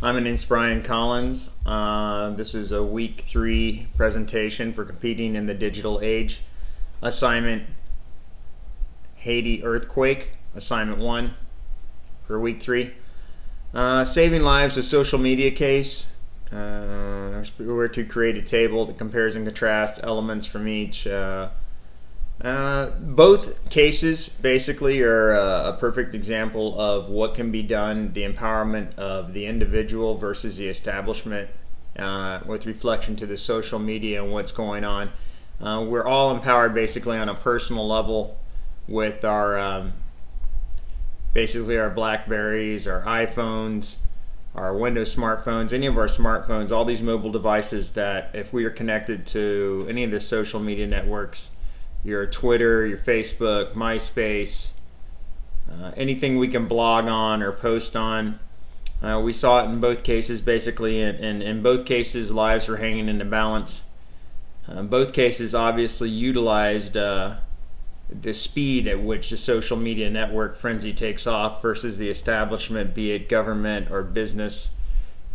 Hi, my name's BrianCollins. This is a week 3 presentation for competing in the digital age. Assignment Haiti earthquake, assignment 1 for week 3. Saving lives with social media case. We're to create a table that compares and contrasts elements from each. Both cases basically are a perfect example of what can be done, the empowerment of the individual versus the establishment, with reflection to the social media and what's going on. We're all empowered basically on a personal level with our basically our Blackberries, our iPhones, our Windows smartphones, any of our smartphones, all these mobile devices that if we are connected to any of the social media networks, your Twitter, your Facebook, MySpace, anything we can blog on or post on. We saw it in both cases basically, and in both cases lives were hanging in the balance. Both cases obviously utilized the speed at which the social media network frenzy takes off versus the establishment, be it government or business,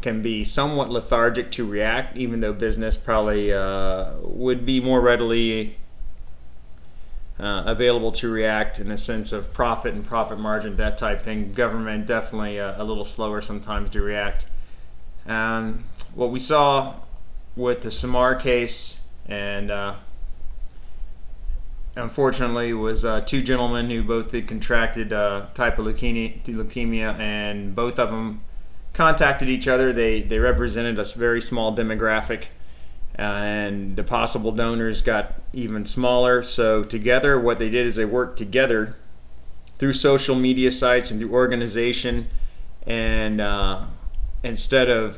can be somewhat lethargic to react, even though business probably would be more readily available to react in the sense of profit and profit margin, that type thing. Government definitely a little slower sometimes to react. What we saw with the Samar case and unfortunately was two gentlemen who both had contracted type of leukemia, and both of them contacted each other. They represented a very small demographic, and the possible donors got even smaller. So together what they did is they worked together through social media sites and through organization, and instead of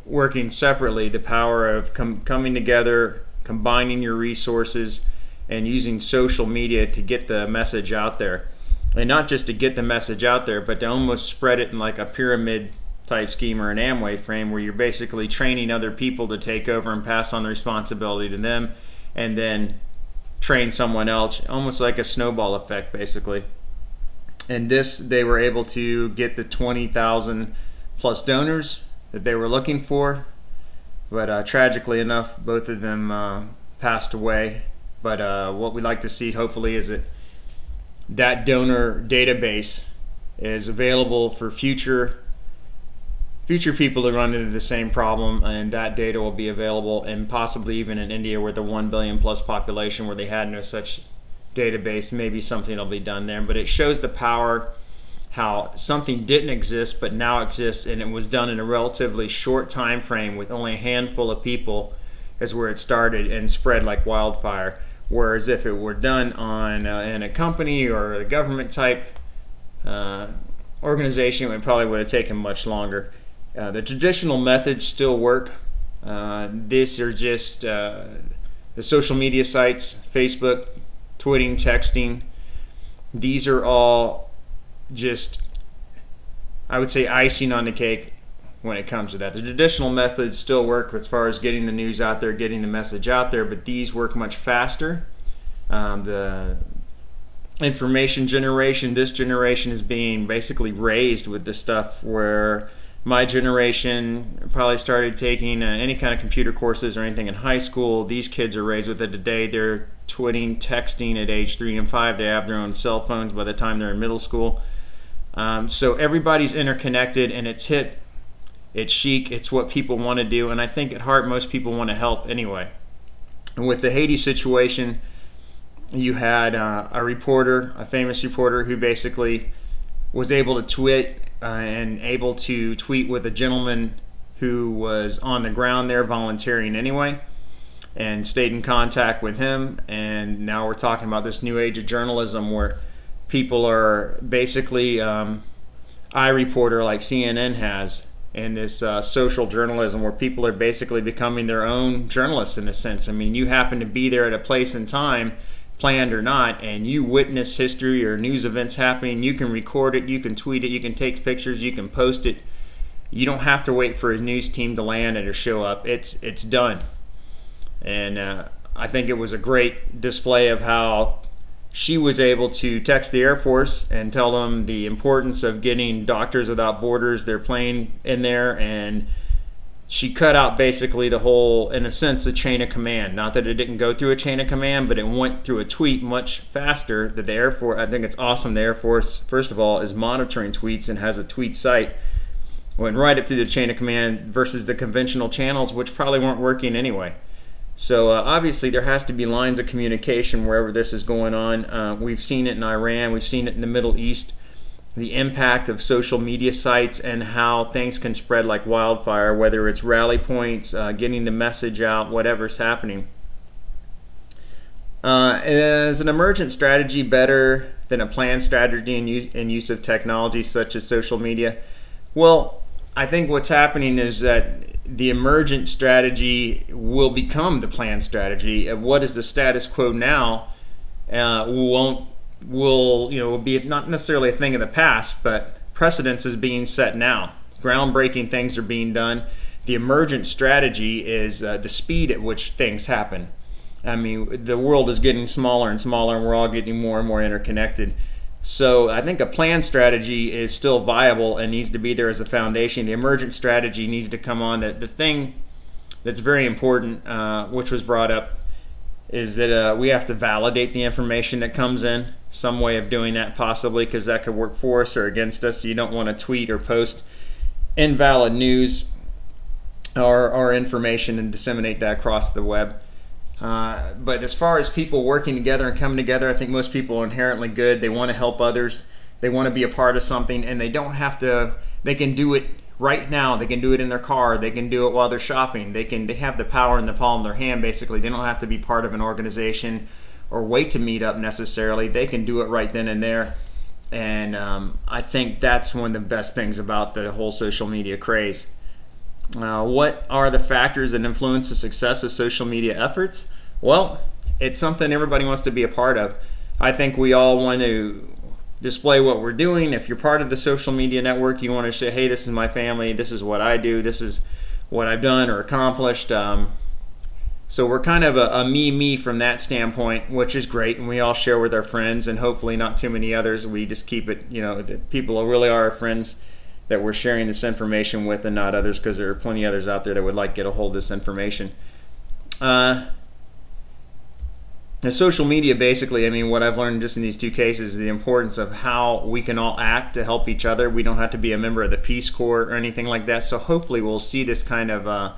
working separately, the power of coming together, combining your resources, and using social media to get the message out there. And not just to get the message out there, but to almost spread it in like a pyramid type scheme or an Amway frame, where you're basically training other people to take over and pass on the responsibility to them, and then train someone else, almost like a snowball effect basically. And this, they were able to get the 20,000 plus donors that they were looking for, but tragically enough both of them passed away. But what we'd like to see hopefully is that donor database is available for future people to run into the same problem, and that data will be available, and possibly even in India with a 1 billion plus population where they had no such database, maybe something will be done there. But it shows the power, how something didn't exist but now exists, and it was done in a relatively short time frame with only a handful of people is where it started and spread like wildfire. Whereas if it were done on in a company or a government type organization, it probably would have taken much longer. The traditional methods still work. These are just the social media sites, Facebook, tweeting, texting. These are all just, I would say, icing on the cake when it comes to that. The traditional methods still work as far as getting the news out there, getting the message out there, but these work much faster. The information generation, this generation is being basically raised with this stuff, where my generation probably started taking any kind of computer courses or anything in high school. These kids are raised with it today. They're tweeting, texting at age 3 and 5. They have their own cell phones by the time they're in middle school. So everybody's interconnected, and it's hip, it's chic, it's what people want to do, and I think at heart most people want to help anyway. And with the Haiti situation, you had a reporter, a famous reporter, who basically was able to tweet and able to tweet with a gentleman who was on the ground there volunteering anyway, and stayed in contact with him. And now we're talking about this new age of journalism where people are basically iReporter like CNN has, and this social journalism where people are basically becoming their own journalists in a sense. I mean, you happen to be there at a place and time, planned or not, and you witness history or news events happening. You can record it, you can tweet it, you can take pictures, you can post it. You don't have to wait for a news team to land and or show up. It's done. And I think it was a great display of how she was able to text the Air Force and tell them the importance of getting Doctors Without Borders, their plane, in there, and she cut out basically the whole, in a sense, the chain of command. Not that it didn't go through a chain of command, but it went through a tweet much faster. That the Air Force, I think it's awesome, the Air Force, first of all, is monitoring tweets and has a tweet site. Went right up through the chain of command versus the conventional channels, which probably weren't working anyway. So obviously there has to be lines of communication wherever this is going on. We've seen it in Iran, we've seen it in the Middle East, the impact of social media sites and how things can spread like wildfire, whether it's rally points, getting the message out, whatever's happening. Is an emergent strategy better than a planned strategy in use of technology such as social media? Well, I think what's happening is that the emergent strategy will become the planned strategy. What is the status quo now will be not necessarily a thing of the past, but precedence is being set now. Groundbreaking things are being done. The emergent strategy is the speed at which things happen. I mean, the world is getting smaller and smaller, and we're all getting more and more interconnected. So I think a planned strategy is still viable and needs to be there as a foundation. The emergent strategy needs to come on. The thing that's very important, which was brought up, is that we have to validate the information that comes in. Some way of doing that possibly, because that could work for us or against us. You don't want to tweet or post invalid news or information and disseminate that across the web. But as far as people working together and coming together, I think most people are inherently good. They want to help others. They want to be a part of something, and they don't have to. They can do it right now. They can do it in their car. They can do it while they're shopping. They have the power in the palm of their hand, basically. They don't have to be part of an organization or wait to meet up necessarily. They can do it right then and there. And I think that's one of the best things about the whole social media craze. What are the factors that influence the success of social media efforts? Well, it's something everybody wants to be a part of. I think we all want to display what we're doing. If you're part of the social media network, you want to say, hey, this is my family, this is what I do, this is what I've done or accomplished. So we're kind of a me from that standpoint, which is great, and we all share with our friends, and hopefully not too many others. We just keep it, that people really are our friends that we're sharing this information with, and not others, because there are plenty of others out there that would like to get a hold of this information. The social media, basically, I mean, what I've learned just in these two cases is the importance of how we can all act to help each other. We don't have to be a member of the Peace Corps or anything like that. So hopefully we'll see this kind of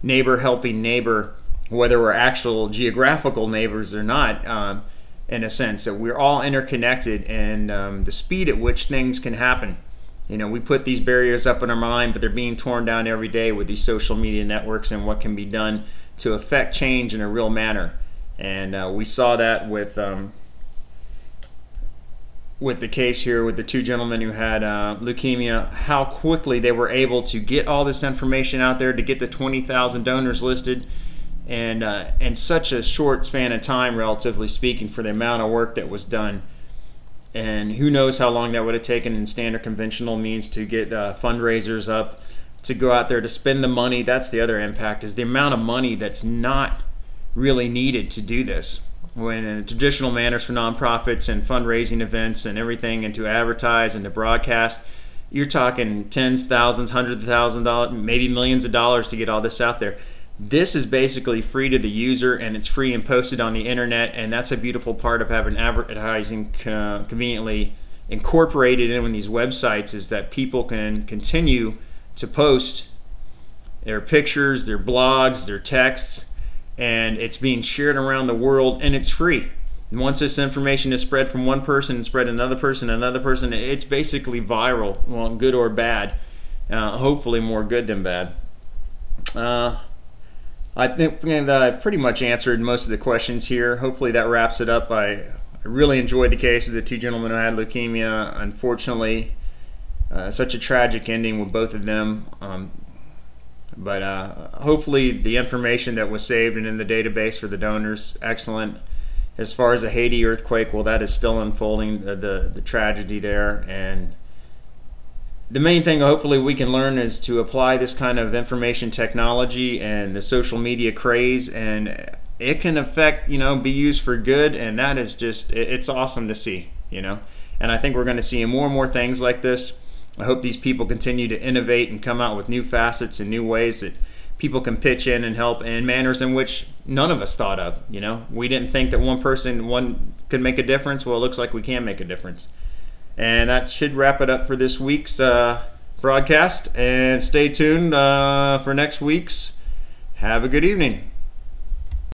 neighbor helping neighbor, whether we're actual geographical neighbors or not, in a sense, that we're all interconnected, and the speed at which things can happen. We put these barriers up in our mind, but they're being torn down every day with these social media networks and what can be done to affect change in a real manner. And we saw that with the case here with the two gentlemen who had leukemia, how quickly they were able to get all this information out there, to get the 20,000 donors listed, and in such a short span of time, relatively speaking, for the amount of work that was done. And who knows how long that would have taken in standard conventional means to get fundraisers up, to go out there to spend the money. That's the other impact, is the amount of money that's not really needed to do this. When in traditional manners for nonprofits and fundraising events and everything, and to advertise and to broadcast, you're talking tens, thousands, hundreds of thousands of dollars, maybe millions of dollars to get all this out there. This is basically free to the user, and it's free and posted on the internet, and that's a beautiful part of having advertising conveniently incorporated in these websites, is that people can continue to post their pictures, their blogs, their texts, and it's being shared around the world, and it's free. And once this information is spread from one person and spread to another person, it's basically viral, well, good or bad. Hopefully more good than bad. I think I've pretty much answered most of the questions here. Hopefully that wraps it up. I really enjoyed the case of the two gentlemen who had leukemia. Unfortunately, such a tragic ending with both of them. But hopefully the information that was saved and in the database for the donors, excellent. As far as the Haiti earthquake, well, that is still unfolding, the tragedy there. And the main thing hopefully we can learn is to apply this kind of information technology and the social media craze and it can affect, be used for good, and that is just, it's awesome to see, And I think we're going to see more and more things like this. I hope these people continue to innovate and come out with new facets and new ways that people can pitch in and help in manners in which none of us thought of. We didn't think that one could make a difference. Well, it looks like we can make a difference. And that should wrap it up for this week's broadcast. And stay tuned for next week's. Have a good evening.